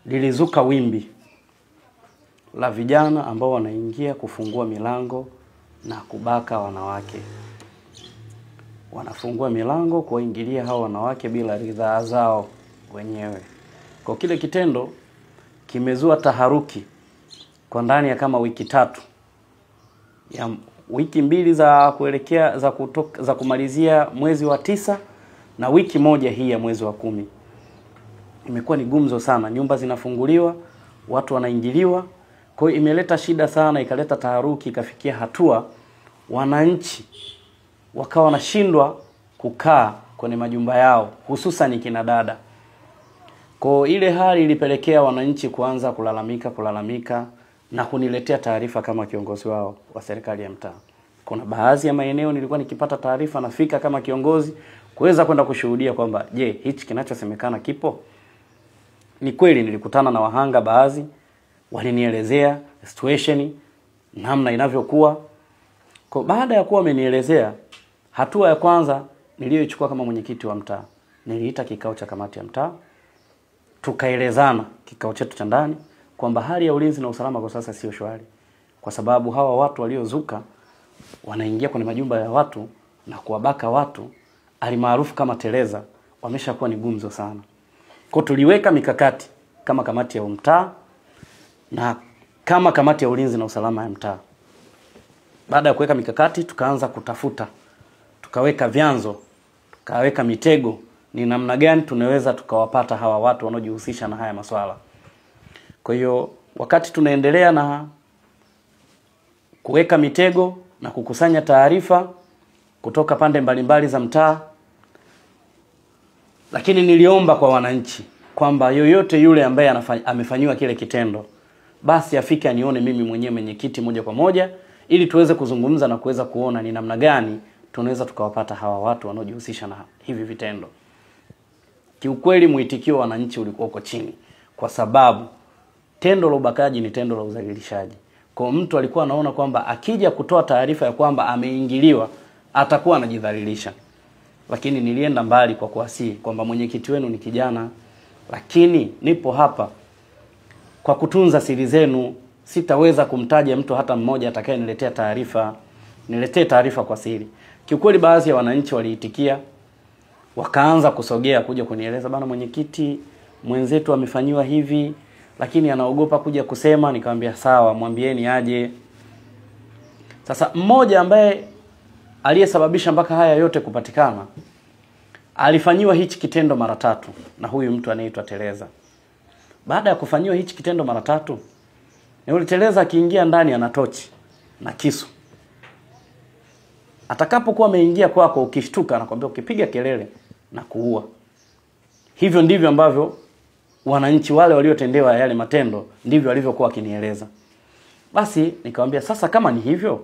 lilizuka wimbi la vijana ambao wanaingia kufungua milango na kubaka wanawake. Wanafungua milango kuingilia hao wanawake bila ridhaa zao wenyewe. Kwa kile kitendo kimezua taharuki kwa ndani ya kama wiki 3. Ya wiki 2 za kuelekea za kumalizia mwezi wa 9 na wiki 1 hii ya mwezi wa 10. Imekuwa ni gumzo sana, nyumba zinafunguliwa, watu wanaingiliwa. Kwa hiyo imeleta shida sana, ikaleta taharuki, ikafikia hatua wananchi wakawa wanashindwa kukaa kwenye majumba yao, hususan kina dada. Kwa ile hali ilipelekea wananchi kuanza kulalamika na kuniletea taarifa kama kiongozi wao wa serikali ya mtaa. Kuna baadhi ya maeneo nilikuwa nikipata taarifa nafika kama kiongozi kuweza kwenda kushuhudia kwamba je, hichi kinachosemekana kipo? Ni kweli nilikutana na wahanga baadhi, walinielezea situation namna inavyokuwa. Kwa baada ya kuwa wamenielezea, hatua ya kwanza niliyoichukua kama mwenyekiti wa mtaa, niliita kikao cha kamati ya mtaa. Tukaelezana kikao chetu cha ndani kwamba hali ya ulinzi na usalama kwa sasa sio shwari, kwa sababu hawa watu waliozuka wanaingia kwenye majumba ya watu na kuwabaka watu alimaarufu kama Teleza, wameshakuwa ni gumzo sana. Kwa tuliweka mikakati kama kamati ya mtaa na kama kamati ya ulinzi na usalama ya mtaa. Baada ya kuweka mikakati, tukaanza kutafuta, tukaweka vyanzo, tukaweka mitego, ni namna gani tunaweza tukawapata hawa watu wanaojihusisha na haya masuala. Kwa hiyo wakati tunaendelea na kuweka mitego na kukusanya taarifa kutoka pande mbalimbali za mtaa, lakini niliomba kwa wananchi kwamba yoyote yule ambaye amefanywa kile kitendo basi afike anione mimi mwenyewe mwenyekiti moja kwa moja, ili tuweze kuzungumza na kuweza kuona ni namna gani tunaweza tukawapata hawa watu wanaojihusisha na hivi vitendo. Kiukweli muitikio wa wananchi ulikuwa uko chini, kwa sababu tendo la ubakaji ni tendo la udhalilishaji. Kwa mtu alikuwa anaona kwamba akija kutoa taarifa ya kwamba ameingiliwa atakuwa anajidhalilisha. Lakini nilienda mbali kwa kuasi kwamba mwenyekiti wenu ni kijana, lakini nipo hapa kwa kutunza siri zenu. Sitaweza kumtaja mtu hata mmoja atakayeniletea taarifa, niletee taarifa kwa siri. Kiukweli baadhi ya wananchi waliitikia, wakaanza kusogea kuja kunieleza, bana mwenyekiti, mwenzetu amefanywa hivi lakini anaogopa kuja kusema. Nikamwambia sawa, mwambieni aje. Sasa mmoja ambaye aliyesababisha mpaka haya yote kupatikana alifanywa hichi kitendo mara 3 na huyu mtu anaitwa Teleza. Baada ya kufanywa hichi kitendo mara 3, yule Teleza akiingia ndani ana tochi na kisu. Atakapokuwa ameingia kwako, ukishtuka anakuambia ukipiga kelele na kuua. Hivyo ndivyo ambavyo wananchi wale waliotendewa yale matendo ndivyo walivyokuwa wakinieleza. Basi nikamwambia sasa kama ni hivyo,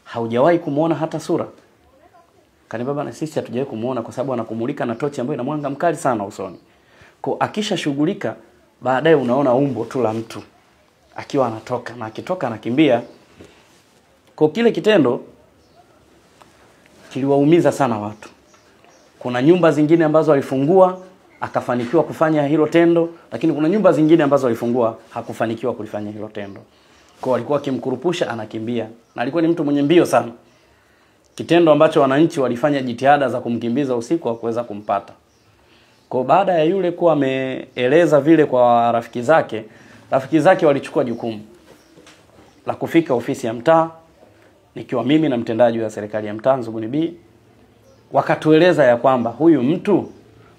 haujawahi kumuona hata sura? Kaniambia bana, sisi hatujawahi kumuona kwa sababu anakumulika na tochi ambayo ina mwanga mkali sana usoni. Kwa akisha shughulika, baadaye unaona umbo tu la mtu akiwa anatoka, na akitoka anakimbia. Kwa kile kitendo kiliwaumiza sana watu. Kuna nyumba zingine ambazo alifungua akafanikiwa kufanya hilo tendo, lakini kuna nyumba zingine ambazo alifungua hakufanikiwa kulifanya hilo tendo. Kwa alikuwa akimkurupusha anakimbia, na alikuwa ni mtu mwenye mbio sana. Kitendo ambacho wananchi walifanya jitihada za kumkimbiza usiku wa kuweza kumpata. Kwa baada ya yule kuwa ameeleza vile kwa rafiki zake walichukua jukumu la kufika ofisi ya mtaa, nikiwa mimi na mtendaji wa serikali ya mtaa Nzuguni B. Wakatueleza ya kwamba huyu mtu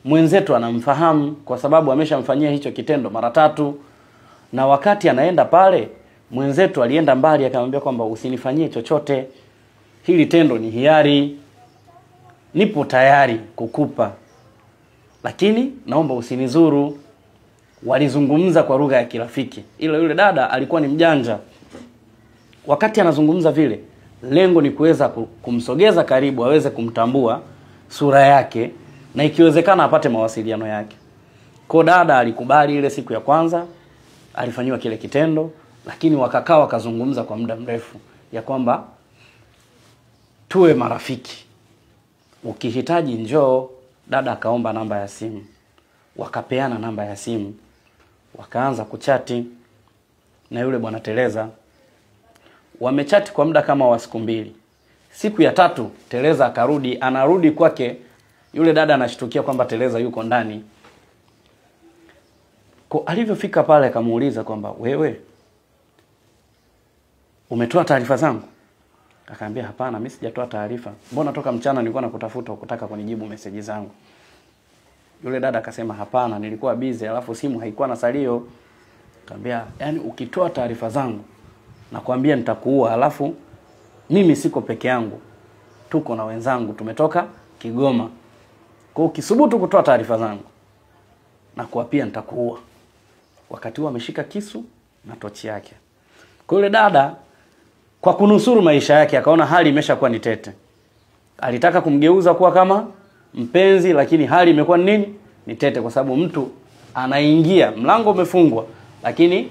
mwenzetu anamfahamu kwa sababu ameshamfanyia hicho kitendo mara 3, na wakati anaenda pale mwenzetu alienda mbali akamwambia kwamba usinifanyie chochote, hili tendo ni hiari, nipo tayari kukupa, lakini naomba usinizuru. Walizungumza kwa lugha ya kirafiki, ila yule dada alikuwa ni mjanja. Wakati anazungumza vile, lengo ni kuweza kumsogeza karibu, aweze kumtambua sura yake na ikiwezekana apate mawasiliano yake. Kwa dada alikubali ile siku ya kwanza, alifanywa kile kitendo, lakini wakakaa wakazungumza kwa muda mrefu ya kwamba tuwe marafiki, ukihitaji njoo. Dada akaomba namba ya simu, wakapeana namba ya simu. wakaanza kuchati na yule bwana Teleza. Wamechati kwa muda kama wa siku 2. Siku ya 3 Teleza akarudi, anarudi kwake, yule dada anashtukia kwamba Teleza yuko ndani. Kwa alivyofika pale akamuuliza kwamba wewe umetoa taarifa zangu? Akaambia hapana, mimi sijatoa taarifa. Mbona toka mchana nilikuwa nakutafuta ukutaka kunijibu message zangu? Yule dada akasema hapana, nilikuwa busy, alafu simu haikuwa na salio. Akaambia yani ukitoa taarifa zangu nakwambia nitakuua, alafu mimi siko peke yangu, tuko na wenzangu, tumetoka Kigoma. Kwa hiyo ukisubutu kutoa taarifa zangu na kuapia nitakuua. Wakati huo ameshika kisu na tochi yake. Kwa yule dada kwa kunusuru maisha yake akaona hali imeshakuwa ni tete. Alitaka kumgeuza kuwa kama mpenzi, lakini hali imekuwa nini? Ni tete, kwa sababu mtu anaingia, mlango umefungwa, lakini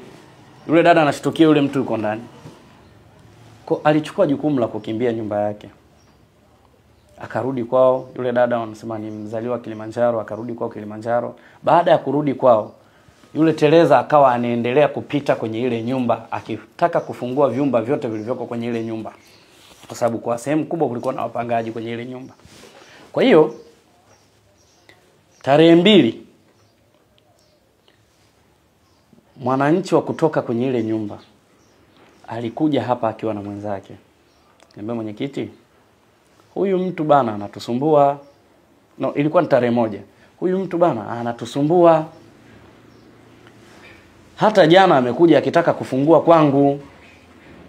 yule dada anashtukia yule mtu yuko ndani. Kwa alichukua jukumu la kukimbia nyumba yake. Akarudi kwao. Yule dada wanasema ni mzaliwa Kilimanjaro, akarudi kwao Kilimanjaro. Baada ya kurudi kwao, yule Teleza akawa anaendelea kupita kwenye ile nyumba akitaka kufungua vyumba vyote vilivyoko kwenye ile nyumba, kwa sababu kwa sehemu kubwa kulikuwa na wapangaji kwenye ile nyumba. Kwa hiyo tarehe 2 mwananchi wa kutoka kwenye ile nyumba alikuja hapa akiwa na mwenzake. Niambia mwenyekiti, huyu mtu bana anatusumbua. No, ilikuwa ni tarehe 1. Huyu mtu bana anatusumbua. Hata jana amekuja akitaka kufungua kwangu.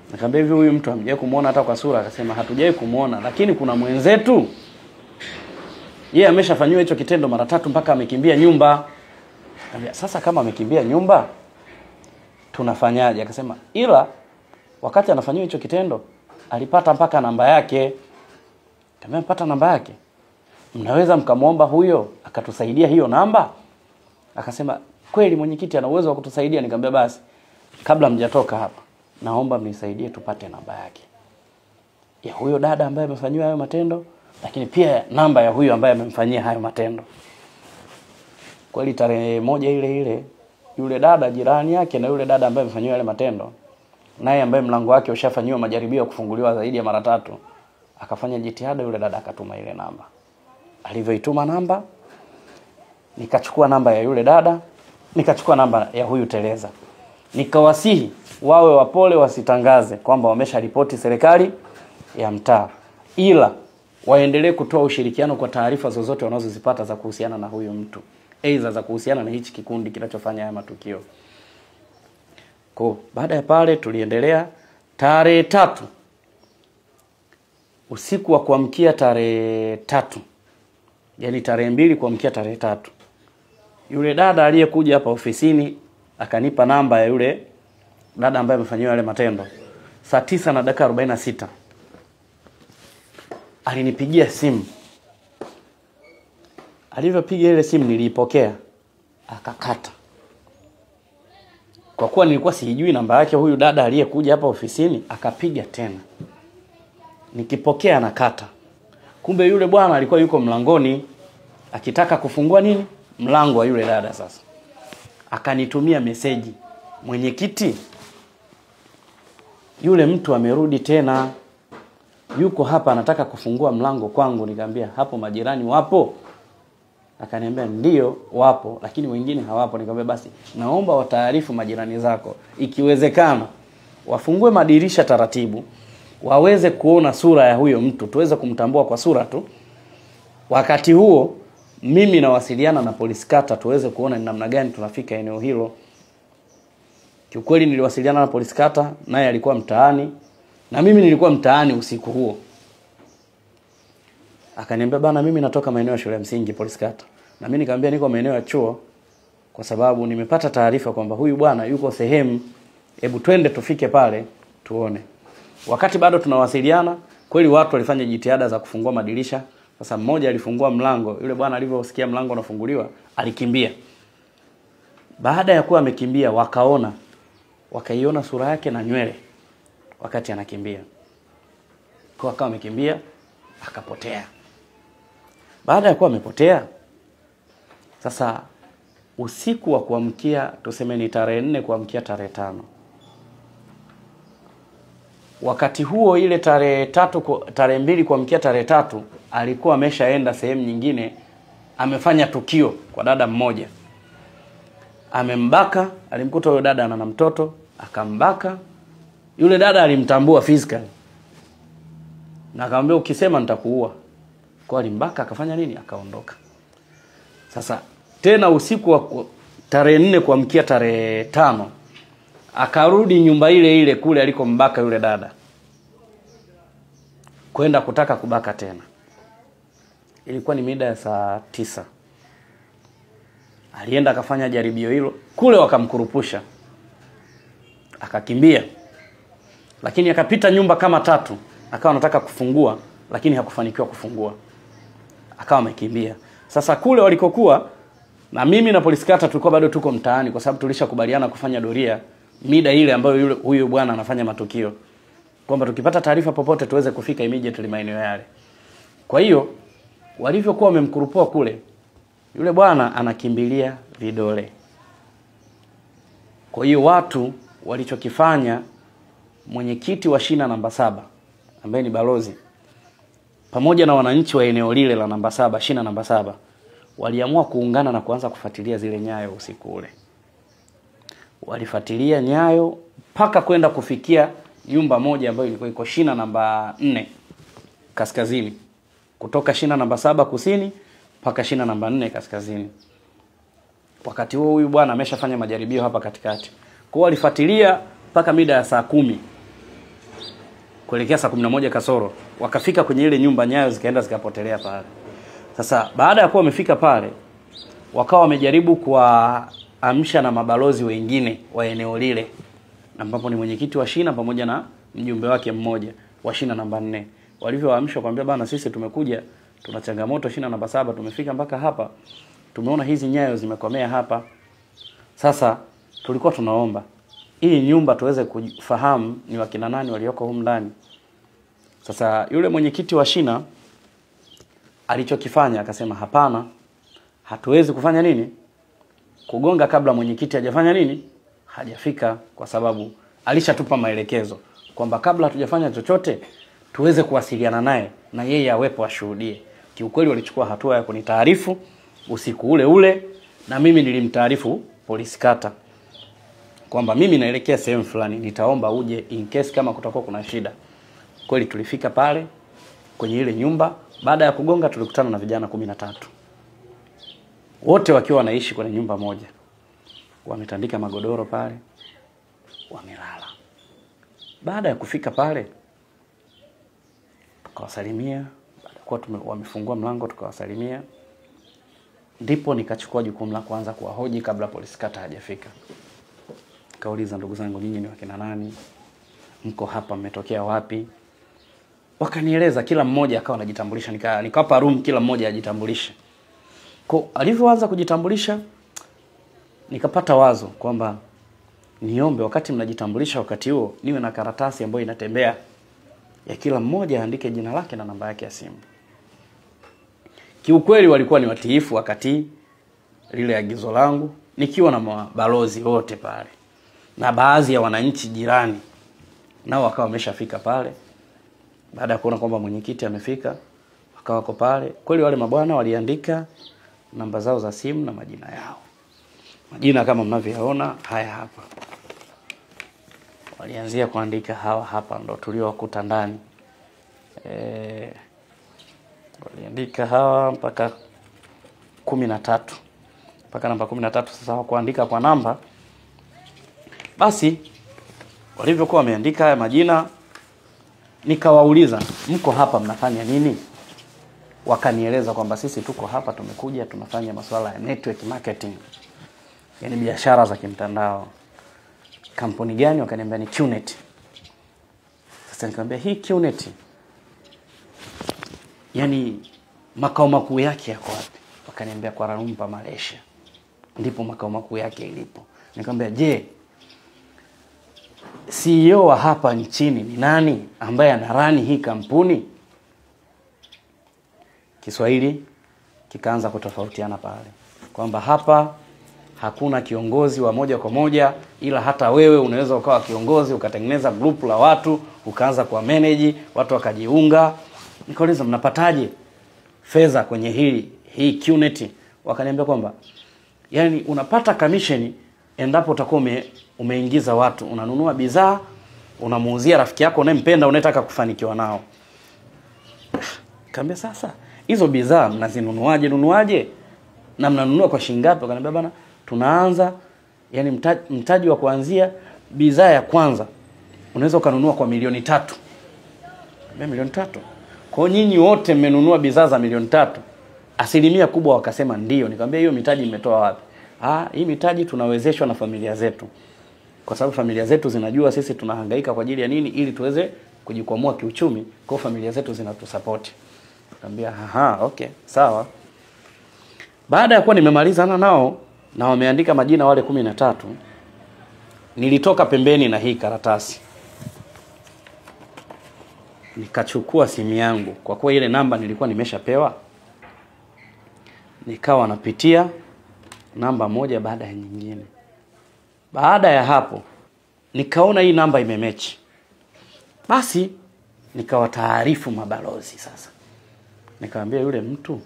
Nikamwambia hivi huyu mtu hamjawahi kumuona hata kwa sura? Akasema hatujawahi kumuona, lakini kuna mwenzetu yeye ameshafanywa hicho kitendo mara 3 mpaka amekimbia nyumba. Nikamwambia sasa kama amekimbia nyumba tunafanyaje? Akasema ila wakati anafanywa hicho kitendo alipata mpaka namba yake. Nikamwambia mpata namba yake? Mnaweza mkamwomba huyo akatusaidia hiyo namba? Akasema kweli mwenyekiti ana uwezo wa kutusaidia. Nikamwambia basi kabla mjatoka hapa naomba mnisaidie tupate namba yake ya huyo dada ambaye amefanywa hayo matendo, lakini pia namba ya huyo ambaye amemfanyia hayo matendo. Kweli tarehe 1 ile yule dada jirani yake na yule dada ambaye amefanywa yale matendo, naye ambaye mlango wake ushafanywa majaribio ya kufunguliwa zaidi ya mara 3, akafanya jitihada, yule dada akatuma ile namba. Alivyoituma namba, nikachukua namba ya yule dada, nikachukua namba ya huyu Teleza. Nikawasihi wawe wapole, wasitangaze kwamba wamesha ripoti serikali ya mtaa, ila waendelee kutoa ushirikiano kwa taarifa zozote wanazozipata za kuhusiana na huyu mtu, aidha za kuhusiana na hichi kikundi kinachofanya haya matukio. Kwa baada ya pale tuliendelea tarehe 3, usiku wa kuamkia tarehe 3, yani tarehe 2 kuamkia tarehe 3, yule dada aliyekuja hapa ofisini akanipa namba ya yule dada ambaye amefanywa yale matendo. Saa 9:46 alinipigia simu. Alivyopiga ile simu niliipokea, akakata. Kwa kuwa nilikuwa sijui namba yake huyu dada aliyekuja hapa ofisini, akapiga tena. Nikipokea na kata. Kumbe yule bwana alikuwa yuko mlangoni akitaka kufungua nini? Mlango wa yule dada. Sasa akanitumia meseji, mwenyekiti, yule mtu amerudi tena, yuko hapa anataka kufungua mlango kwangu. Nikamwambia hapo majirani wapo? Akaniambia ndio wapo, lakini wengine hawapo. Nikamwambia basi naomba wataarifu majirani zako, ikiwezekana wafungue madirisha taratibu, waweze kuona sura ya huyo mtu, tuweze kumtambua kwa sura tu. Wakati huo mimi nawasiliana na polisi kata tuweze kuona ni namna gani tunafika eneo hilo. Kiukweli niliwasiliana na polisi kata, naye alikuwa mtaani na mimi nilikuwa mtaani usiku huo. Akaniambia bana mimi natoka maeneo ya shule ya msingi polisi kata. Na mimi nikamwambia niko maeneo ya chuo kwa sababu nimepata taarifa kwamba huyu bwana yuko sehemu, hebu twende tufike pale tuone. Wakati bado tunawasiliana, kweli watu walifanya jitihada za kufungua madirisha. Sasa mmoja alifungua mlango, yule bwana alivyosikia mlango unafunguliwa, alikimbia. Baada ya kuwa amekimbia, wakaiona sura yake na nywele wakati anakimbia. Kwa akawa amekimbia, akapotea. Baada ya kuwa amepotea, sasa usiku wa kuamkia, tuseme ni tarehe 4 kuamkia tarehe 5. Wakati huo ile tarehe 2 kuamkia tarehe 3 alikuwa ameshaenda sehemu nyingine, amefanya tukio kwa dada mmoja. Amembaka, alimkuta yule dada ana mtoto, akambaka. Yule dada alimtambua physically. Na akamwambia ukisema nitakuua. Kwa alimbaka, akafanya nini? Akaondoka. Sasa tena usiku wa tarehe 4 kuamkia tarehe 5 akarudi nyumba ile ile kule alikombaka yule dada, kwenda kutaka kubaka tena. Ilikuwa ni mida ya saa 9. Alienda akafanya jaribio hilo kule, wakamkurupusha, akakimbia. Lakini akapita nyumba kama 3, akawa anataka kufungua lakini hakufanikiwa kufungua, akawa amekimbia. Sasa kule walikokuwa, na mimi na polisi kata tulikuwa bado tuko mtaani, kwa sababu tulishakubaliana kufanya doria mida ile ambayo huyo bwana anafanya matukio, kwamba tukipata taarifa popote tuweze kufika immediately maeneo yale. Kwa hiyo walivyokuwa wamemkurupua kule, yule bwana anakimbilia vidole. Kwa hiyo watu walichokifanya, mwenyekiti wa shina namba 7 ambaye ni balozi pamoja na wananchi wa eneo lile la namba 7, shina namba 7, waliamua kuungana na kuanza kufuatilia zile nyayo usiku ule. Walifuatilia nyayo mpaka kwenda kufikia nyumba moja ambayo ilikuwa iko shina namba 4 kaskazini, kutoka shina namba 7 kusini mpaka shina namba 4 kaskazini. Wakati huo huyu bwana ameshafanya majaribio hapa katikati. Kwa hiyo walifuatilia mpaka mida ya saa 10 kuelekea saa 11 kasoro, wakafika kwenye ile nyumba, nyayo zikaenda zikapotelea pale. Sasa baada ya kuwa wamefika pale, wakawa wamejaribu kuamsha na mabalozi wengine wa eneo lile, ambapo ni mwenyekiti wa shina pamoja na mjumbe wake mmoja wa shina namba 4. Walivyoamshwa kwambia, bana sisi tumekuja, tuna changamoto shina namba 7, tumefika mpaka hapa, tumeona hizi nyayo zimekomea hapa. Sasa tulikuwa tunaomba hii nyumba tuweze kufahamu ni wakina nani walioko humu ndani. Sasa yule mwenyekiti wa shina alichokifanya akasema, hapana, hatuwezi kufanya nini, kugonga kabla mwenyekiti hajafanya nini, hajafika, kwa sababu alishatupa maelekezo kwamba kabla hatujafanya chochote tuweze kuwasiliana naye na yeye awepo ashuhudie. Kiukweli walichukua hatua ya kunitaarifu usiku ule ule, na mimi nilimtaarifu polisi kata kwamba mimi naelekea sehemu fulani, nitaomba uje in case kama kutakuwa kuna shida. Kweli tulifika pale kwenye ile nyumba. Baada ya kugonga tulikutana na vijana 13, wote wakiwa wanaishi kwenye nyumba moja, wametandika magodoro pale, wamelala. Baada ya kufika pale tukawasalimia, baada kwa wamefungua mlango tukawasalimia, ndipo nikachukua jukumu la kwanza kuwahoji kabla polisi kata hajafika. Kauliza, ndugu zangu, nyinyi ni wakina nani? Mko hapa mmetokea wapi? Wakanieleza, kila mmoja akawa anajitambulisha, nikawapa room kila mmoja ajitambulishe. Kwa alivyoanza kujitambulisha, nikapata wazo kwamba niombe wakati mnajitambulisha, wakati huo niwe na karatasi ambayo inatembea ya kila mmoja aandike jina lake na namba yake ya simu. Kiukweli walikuwa ni watiifu wakati lile agizo langu, nikiwa na mabalozi wote pale na baadhi ya wananchi jirani nao wakawa wameshafika pale. Baada ya kuona kwamba mwenyekiti amefika, wakawa wako pale. Kweli wale mabwana waliandika namba zao za simu na majina yao. Majina kama mnavyoona haya hapa. Walianzia kuandika hawa hapa ndo tuliowakuta ndani. Waliandika hawa mpaka 13. Mpaka namba 13. Sasa hawakuandika kwa namba. Basi walivyokuwa wameandika haya majina, nikawauliza, mko hapa mnafanya nini? Wakanieleza kwamba sisi tuko hapa tumekuja tunafanya masuala ya network marketing, yani biashara za kimtandao. Kampuni gani? Wakaniambia ni QNet. Sasa nikamwambia, hii QNet yani makao makuu yake yako wapi? Wakaniambia Kuala Lumpur, Malaysia, ndipo makao makuu yake ilipo. Nikamwambia, je, CEO wa hapa nchini ni nani ambaye anarani hii kampuni? Kiswahili kikaanza kutofautiana pale, kwamba hapa hakuna kiongozi wa moja kwa moja, ila hata wewe unaweza ukawa kiongozi, ukatengeneza group la watu, ukaanza kwa manage, watu wakajiunga. Nikauliza mnapataje fedha kwenye hii QNet? Wakaniambia kwamba yani unapata commission endapo utakuwa umeingiza watu, unanunua bidhaa, unamuuzia rafiki yako unayempenda, unataka kufanikiwa nao. Kaambia sasa, hizo bidhaa mnazinunuaje? Na mnanunua kwa shilingi ngapi? Wakaniambia bana, tunaanza yani mtaji wa kuanzia bidhaa ya kwanza unaweza ukanunua kwa 3,000,000. Milioni 3. Kwa nyinyi wote mmenunua bidhaa za 3,000,000? Asilimia kubwa wakasema ndio. Nikamwambia hiyo mitaji mmetoa wapi? Hii mitaji tunawezeshwa na familia zetu. Kwa sababu familia zetu zinajua sisi tunahangaika kwa ajili ya nini, ili tuweze kujikwamua kiuchumi, kwa familia zetu zinatusupport. Nikamwambia okay, sawa. Baada ya kuwa nimemalizana nao na wameandika majina wale 13, nilitoka pembeni na hii karatasi. Nikachukua simu yangu, kwa kuwa ile namba nilikuwa nimeshapewa. Nikawa napitia namba moja baada ya nyingine. Baada ya hapo nikaona hii namba imemechi. Basi nikawataarifu mabalozi sasa. Nikamwambia yule mtu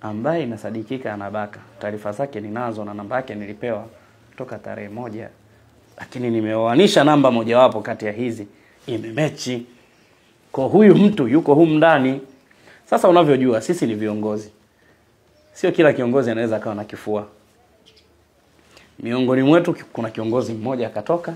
ambaye inasadikika anabaka, taarifa zake ninazo na namba yake nilipewa kutoka tarehe 1, lakini nimeoanisha namba mojawapo kati ya hizi imemechi. Kwa huyu mtu yuko humu ndani. Sasa unavyojua sisi ni viongozi. Sio kila kiongozi anaweza akawa na kifua. Miongoni mwetu kuna kiongozi mmoja akatoka